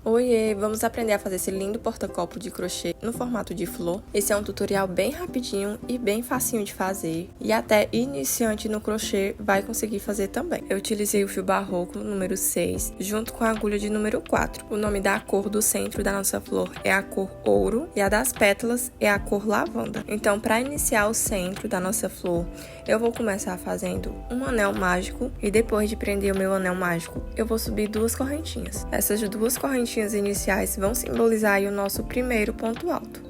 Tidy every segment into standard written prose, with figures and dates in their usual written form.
Oiê, vamos aprender a fazer esse lindo porta-copo de crochê no formato de flor. Esse é um tutorial bem rapidinho e bem facinho de fazer, e até iniciante no crochê vai conseguir fazer também. Eu utilizei o fio barroco número 6 junto com a agulha de número 4. O nome da cor do centro da nossa flor é a cor ouro e a das pétalas é a cor lavanda. Então, para iniciar o centro da nossa flor, eu vou começar fazendo um anel mágico e depois de prender o meu anel mágico, eu vou subir duas correntinhas. Essas duas correntinhas iniciais vão simbolizar aí o nosso primeiro ponto alto.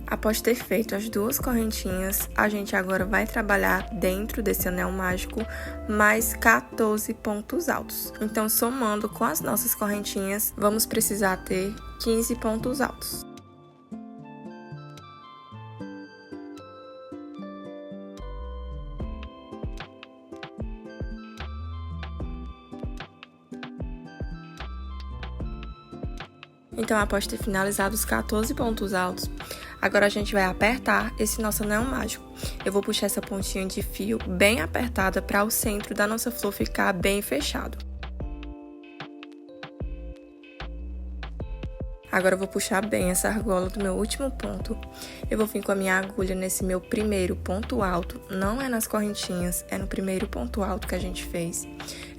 Após ter feito as duas correntinhas, a gente agora vai trabalhar dentro desse anel mágico mais 14 pontos altos. Então, somando com as nossas correntinhas, vamos precisar ter 15 pontos altos. Então, após ter finalizado os 14 pontos altos, agora a gente vai apertar esse nosso anel mágico. Eu vou puxar essa pontinha de fio bem apertada para o centro da nossa flor ficar bem fechado. Agora eu vou puxar bem essa argola do meu último ponto. Eu vou vir com a minha agulha nesse meu primeiro ponto alto, não é nas correntinhas, é no primeiro ponto alto que a gente fez.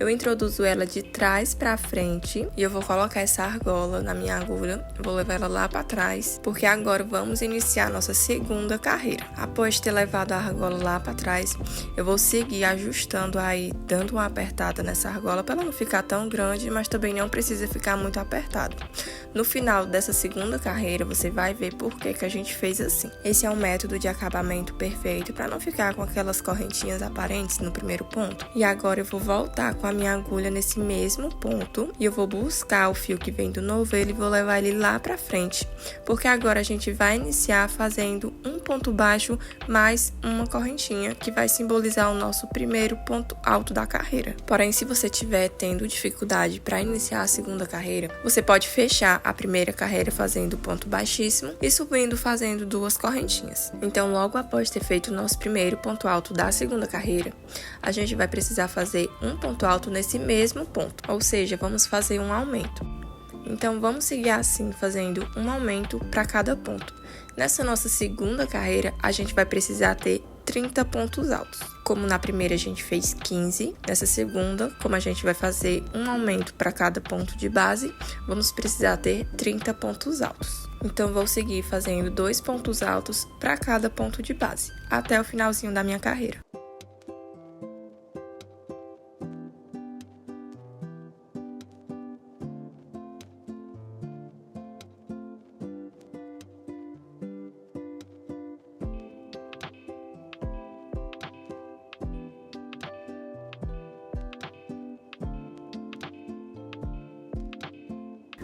Eu introduzo ela de trás pra frente e eu vou colocar essa argola na minha agulha, vou levar ela lá pra trás, porque agora vamos iniciar a nossa segunda carreira. Após ter levado a argola lá pra trás, eu vou seguir ajustando aí, dando uma apertada nessa argola para ela não ficar tão grande, mas também não precisa ficar muito apertado. No final dessa segunda carreira, você vai ver por que a gente fez assim. Esse é um método de acabamento perfeito para não ficar com aquelas correntinhas aparentes no primeiro ponto. E agora eu vou voltar com a minha agulha nesse mesmo ponto e eu vou buscar o fio que vem do novelo e vou levar ele lá pra frente, porque agora a gente vai iniciar fazendo um ponto baixo mais uma correntinha que vai simbolizar o nosso primeiro ponto alto da carreira. Porém, se você estiver tendo dificuldade para iniciar a segunda carreira, você pode fechar a primeira carreira fazendo ponto baixíssimo e subindo fazendo duas correntinhas. Então, logo após ter feito o nosso primeiro ponto alto da segunda carreira, a gente vai precisar fazer um ponto alto nesse mesmo ponto, ou seja, vamos fazer um aumento. Então, vamos seguir assim, fazendo um aumento para cada ponto. Nessa nossa segunda carreira, a gente vai precisar ter 30 pontos altos. Como na primeira a gente fez 15, nessa segunda, como a gente vai fazer um aumento para cada ponto de base, vamos precisar ter 30 pontos altos. Então, vou seguir fazendo 2 pontos altos para cada ponto de base, até o finalzinho da minha carreira.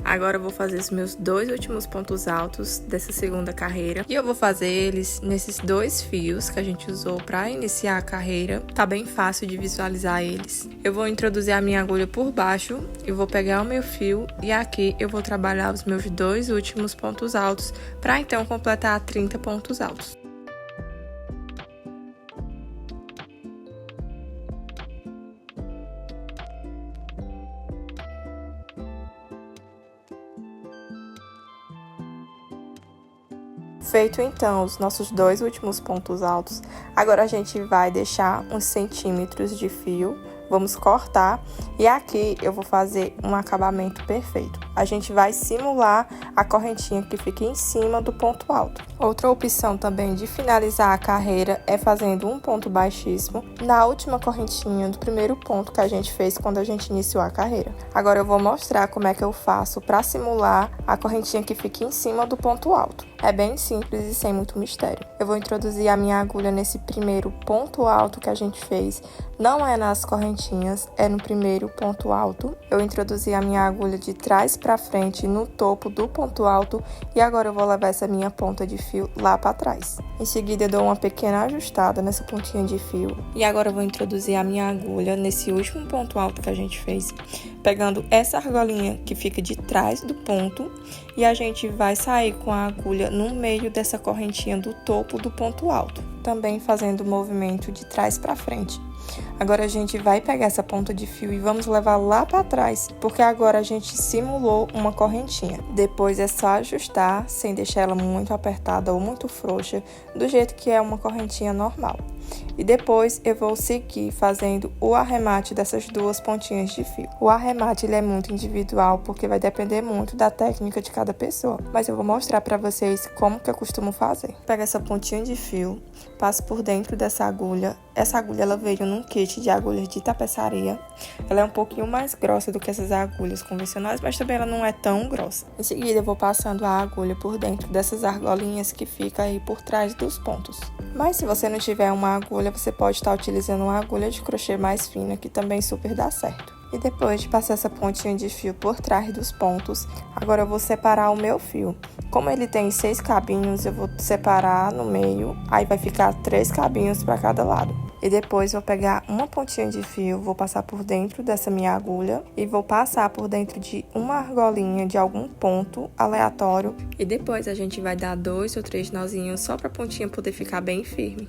Agora eu vou fazer os meus dois últimos pontos altos dessa segunda carreira. E eu vou fazer eles nesses dois fios que a gente usou para iniciar a carreira. Tá bem fácil de visualizar eles. Eu vou introduzir a minha agulha por baixo, eu vou pegar o meu fio e aqui eu vou trabalhar os meus dois últimos pontos altos para então completar 30 pontos altos. Feito então os nossos dois últimos pontos altos, agora a gente vai deixar uns centímetros de fio, vamos cortar e aqui eu vou fazer um acabamento perfeito. A gente vai simular a correntinha que fica em cima do ponto alto. Outra opção também de finalizar a carreira é fazendo um ponto baixíssimo na última correntinha do primeiro ponto que a gente fez quando a gente iniciou a carreira. Agora eu vou mostrar como é que eu faço para simular a correntinha que fica em cima do ponto alto. É bem simples e sem muito mistério. Eu vou introduzir a minha agulha nesse primeiro ponto alto que a gente fez. Não é nas correntinhas, é no primeiro ponto alto. Eu introduzi a minha agulha de trás pra frente no topo do ponto alto e agora eu vou levar essa minha ponta de fio lá pra trás. Em seguida eu dou uma pequena ajustada nessa pontinha de fio e agora eu vou introduzir a minha agulha nesse último ponto alto que a gente fez, pegando essa argolinha que fica de trás do ponto e a gente vai sair com a agulha no meio dessa correntinha do topo do ponto alto, também fazendo o movimento de trás pra frente. Agora a gente vai pegar essa ponta de fio e vamos levar lá para trás, porque agora a gente simulou uma correntinha. Depois é só ajustar, sem deixar ela muito apertada ou muito frouxa, do jeito que é uma correntinha normal. E depois eu vou seguir fazendo o arremate dessas duas pontinhas de fio. O arremate ele é muito individual, porque vai depender muito da técnica de cada pessoa. Mas eu vou mostrar para vocês como que eu costumo fazer. Pega essa pontinha de fio, passo por dentro dessa agulha. Essa agulha ela veio num kit de agulhas de tapeçaria. Ela é um pouquinho mais grossa do que essas agulhas convencionais, mas também ela não é tão grossa. Em seguida eu vou passando a agulha por dentro dessas argolinhas que ficam aí por trás dos pontos. Mas se você não tiver uma agulha, você pode estar utilizando uma agulha de crochê mais fina, que também super dá certo. E depois de passar essa pontinha de fio por trás dos pontos, agora eu vou separar o meu fio. Como ele tem 6 cabinhos, eu vou separar no meio, aí vai ficar 3 cabinhos para cada lado. E depois vou pegar uma pontinha de fio, vou passar por dentro dessa minha agulha e vou passar por dentro de uma argolinha de algum ponto aleatório. E depois a gente vai dar 2 ou 3 nozinhos só para a pontinha poder ficar bem firme.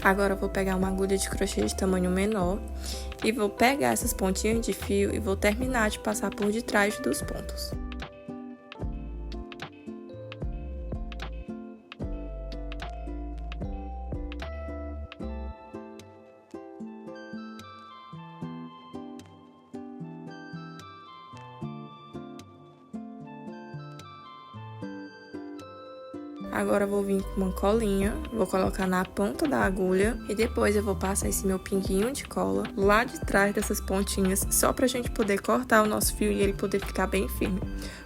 Agora eu vou pegar uma agulha de crochê de tamanho menor e vou pegar essas pontinhas de fio e vou terminar de passar por detrás dos pontos. Agora eu vou vir com uma colinha, vou colocar na ponta da agulha e depois eu vou passar esse meu pinguinho de cola lá de trás dessas pontinhas, só pra gente poder cortar o nosso fio e ele poder ficar bem firme.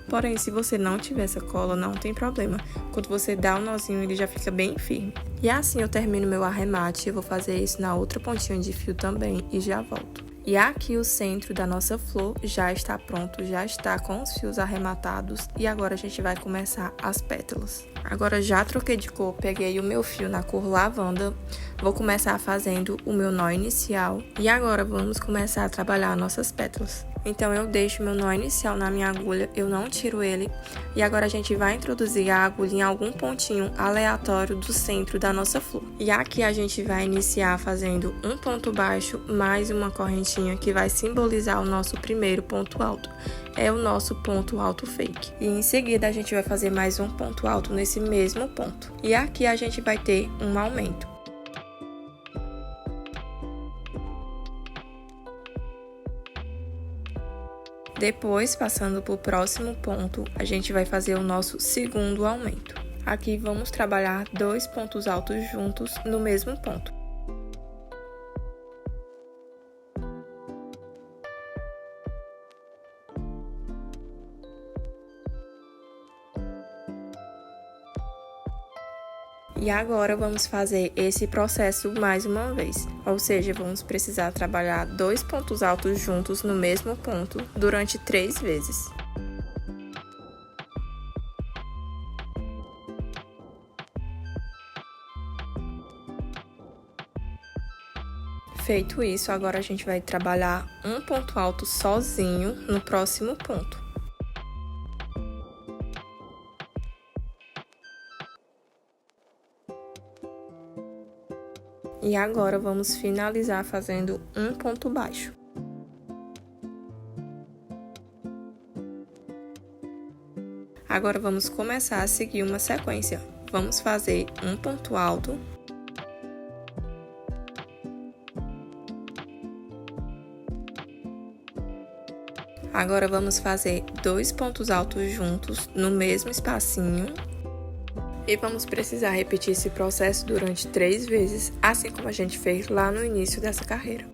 Porém, se você não tiver essa cola, não tem problema. Quando você dá o nozinho, ele já fica bem firme. E assim eu termino meu arremate, eu vou fazer isso na outra pontinha de fio também e já volto. E aqui o centro da nossa flor já está pronto, já está com os fios arrematados e agora a gente vai começar as pétalas. Agora já troquei de cor, peguei o meu fio na cor lavanda, vou começar fazendo o meu nó inicial e agora vamos começar a trabalhar nossas pétalas. Então eu deixo meu nó inicial na minha agulha, eu não tiro ele e agora a gente vai introduzir a agulha em algum pontinho aleatório do centro da nossa flor. E aqui a gente vai iniciar fazendo um ponto baixo mais uma correntinha que vai simbolizar o nosso primeiro ponto alto. É o nosso ponto alto fake. E em seguida a gente vai fazer mais um ponto alto nesse mesmo ponto. E aqui a gente vai ter um aumento. Depois, passando para o próximo ponto, a gente vai fazer o nosso segundo aumento. Aqui vamos trabalhar 2 pontos altos juntos no mesmo ponto. E agora vamos fazer esse processo mais uma vez, ou seja, vamos precisar trabalhar 2 pontos altos juntos no mesmo ponto durante 3 vezes. Feito isso, agora a gente vai trabalhar um ponto alto sozinho no próximo ponto. E agora vamos finalizar fazendo um ponto baixo. Agora vamos começar a seguir uma sequência. Vamos fazer um ponto alto. Agora vamos fazer 2 pontos altos juntos no mesmo espacinho. E vamos precisar repetir esse processo durante 3 vezes, assim como a gente fez lá no início dessa carreira.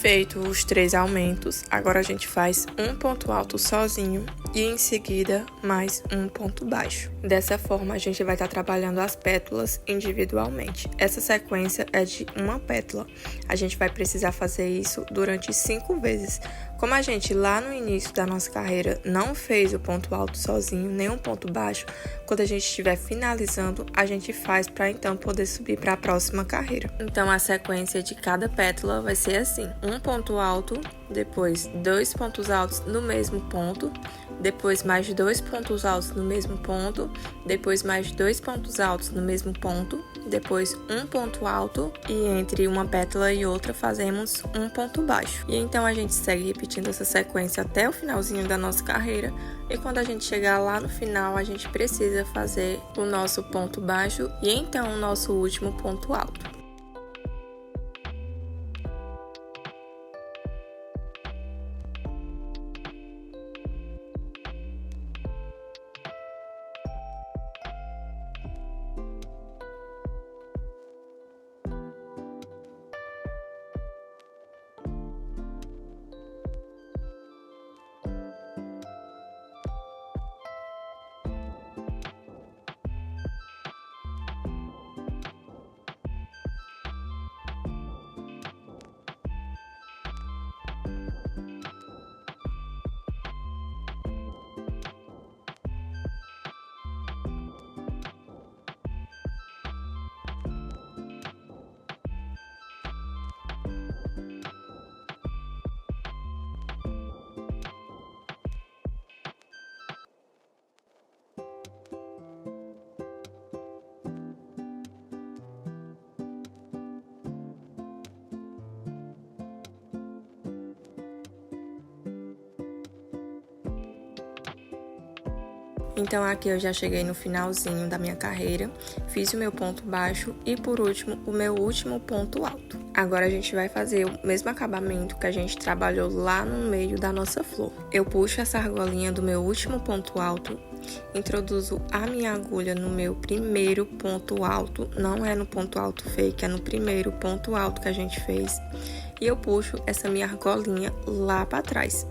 Feito os 3 aumentos, agora a gente faz um ponto alto sozinho e em seguida mais um ponto baixo. Dessa forma, a gente vai estar trabalhando as pétalas individualmente. Essa sequência é de uma pétala. A gente vai precisar fazer isso durante 5 vezes. Como a gente lá no início da nossa carreira não fez o ponto alto sozinho, nem um ponto baixo, quando a gente estiver finalizando, a gente faz para então poder subir para a próxima carreira. Então a sequência de cada pétala vai ser assim: um ponto alto, depois 2 pontos altos no mesmo ponto, depois mais 2 pontos altos no mesmo ponto, depois mais 2 pontos altos no mesmo ponto, depois um ponto alto e entre uma pétala e outra fazemos um ponto baixo. E então a gente segue repetindo essa sequência até o finalzinho da nossa carreira, e quando a gente chegar lá no final, a gente precisa fazer o nosso ponto baixo e então o nosso último ponto alto. Então aqui eu já cheguei no finalzinho da minha carreira, fiz o meu ponto baixo e por último o meu último ponto alto. Agora a gente vai fazer o mesmo acabamento que a gente trabalhou lá no meio da nossa flor. Eu puxo essa argolinha do meu último ponto alto, introduzo a minha agulha no meu primeiro ponto alto, não é no ponto alto fake, é no primeiro ponto alto que a gente fez. E eu puxo essa minha argolinha lá para trás,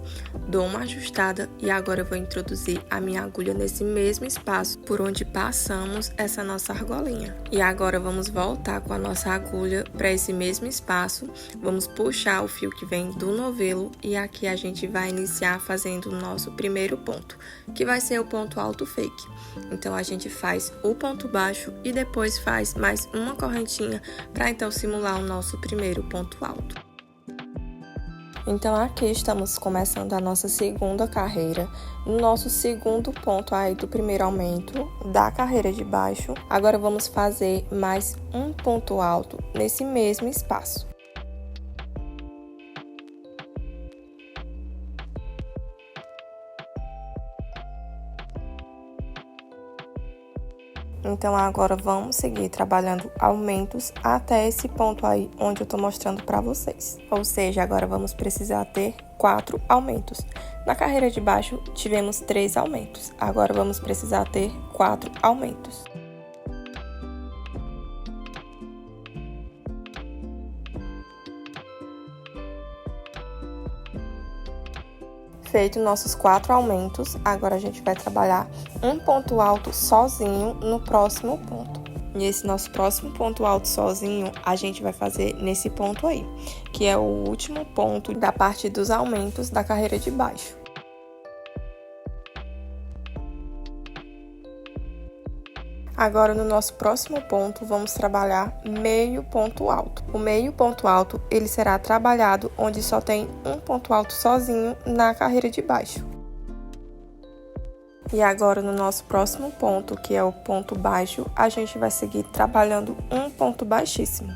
dou uma ajustada e agora eu vou introduzir a minha agulha nesse mesmo espaço por onde passamos essa nossa argolinha. E agora vamos voltar com a nossa agulha para esse mesmo espaço, vamos puxar o fio que vem do novelo e aqui a gente vai iniciar fazendo o nosso primeiro ponto, que vai ser o ponto alto fake. Então a gente faz o ponto baixo e depois faz mais uma correntinha para então simular o nosso primeiro ponto alto. Então aqui estamos começando a nossa segunda carreira, no nosso segundo ponto aí do primeiro aumento da carreira de baixo. Agora vamos fazer mais um ponto alto nesse mesmo espaço. Então agora vamos seguir trabalhando aumentos até esse ponto aí onde eu tô mostrando para vocês. Ou seja, agora vamos precisar ter 4 aumentos. Na carreira de baixo tivemos 3 aumentos, agora vamos precisar ter 4 aumentos. Feito nossos 4 aumentos, agora a gente vai trabalhar um ponto alto sozinho no próximo ponto. E esse nosso próximo ponto alto sozinho, a gente vai fazer nesse ponto aí, que é o último ponto da parte dos aumentos da carreira de baixo. Agora, no nosso próximo ponto, vamos trabalhar meio ponto alto. O meio ponto alto, ele será trabalhado onde só tem um ponto alto sozinho na carreira de baixo. E agora, no nosso próximo ponto, que é o ponto baixo, a gente vai seguir trabalhando um ponto baixíssimo.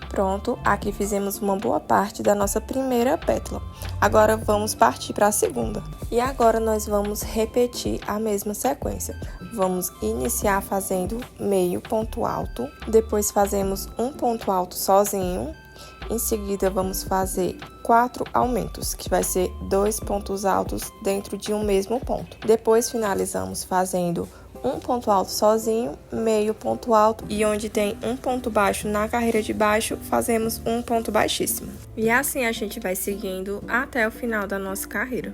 Pronto, aqui fizemos uma boa parte da nossa primeira pétala. Agora vamos partir para a segunda. E agora nós vamos repetir a mesma sequência. Vamos iniciar fazendo meio ponto alto, depois fazemos um ponto alto sozinho. Em seguida vamos fazer 4 aumentos, que vai ser 2 pontos altos dentro de um mesmo ponto. Depois finalizamos fazendo um ponto alto sozinho, meio ponto alto, e onde tem um ponto baixo na carreira de baixo, fazemos um ponto baixíssimo. E assim a gente vai seguindo até o final da nossa carreira.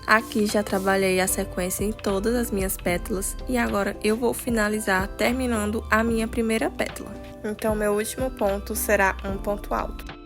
Aqui já trabalhei a sequência em todas as minhas pétalas e agora eu vou finalizar terminando a minha primeira pétala. Então, meu último ponto será um ponto alto.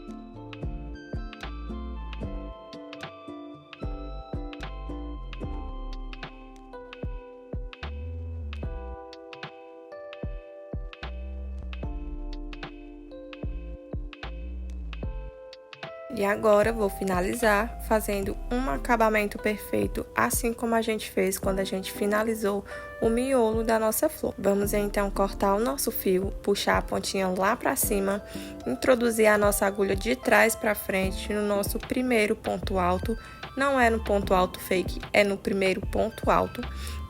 E agora vou finalizar fazendo um acabamento perfeito, assim como a gente fez quando a gente finalizou o miolo da nossa flor. Vamos então cortar o nosso fio, puxar a pontinha lá para cima, introduzir a nossa agulha de trás para frente no nosso primeiro ponto alto. Não é no ponto alto fake, é no primeiro ponto alto.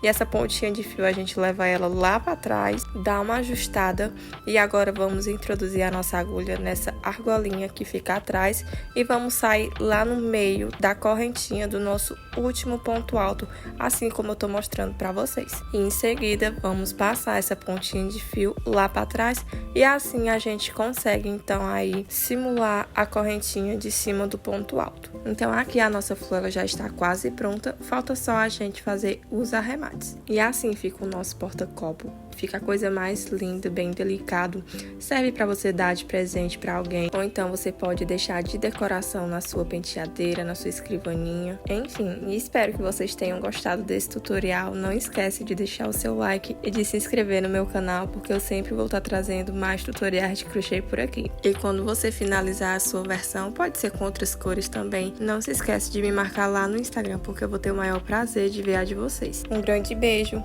E essa pontinha de fio a gente leva ela lá para trás, dá uma ajustada e agora vamos introduzir a nossa agulha nessa argolinha que fica atrás e vamos sair lá no meio da correntinha do nosso último ponto alto, assim como eu tô mostrando para vocês. E em seguida vamos passar essa pontinha de fio lá para trás e assim a gente consegue então aí simular a correntinha de cima do ponto alto. Então aqui a nossa flor ela já está quase pronta, falta só a gente fazer os arremates. E assim fica o nosso porta-copo. Fica a coisa mais linda, bem delicado. Serve para você dar de presente para alguém. Ou então você pode deixar de decoração na sua penteadeira, na sua escrivaninha. Enfim, espero que vocês tenham gostado desse tutorial. Não esquece de deixar o seu like e de se inscrever no meu canal, porque eu sempre vou estar trazendo mais tutoriais de crochê por aqui. E quando você finalizar a sua versão, pode ser com outras cores também. Não se esquece de me marcar lá no Instagram, porque eu vou ter o maior prazer de ver a de vocês. Um grande beijo!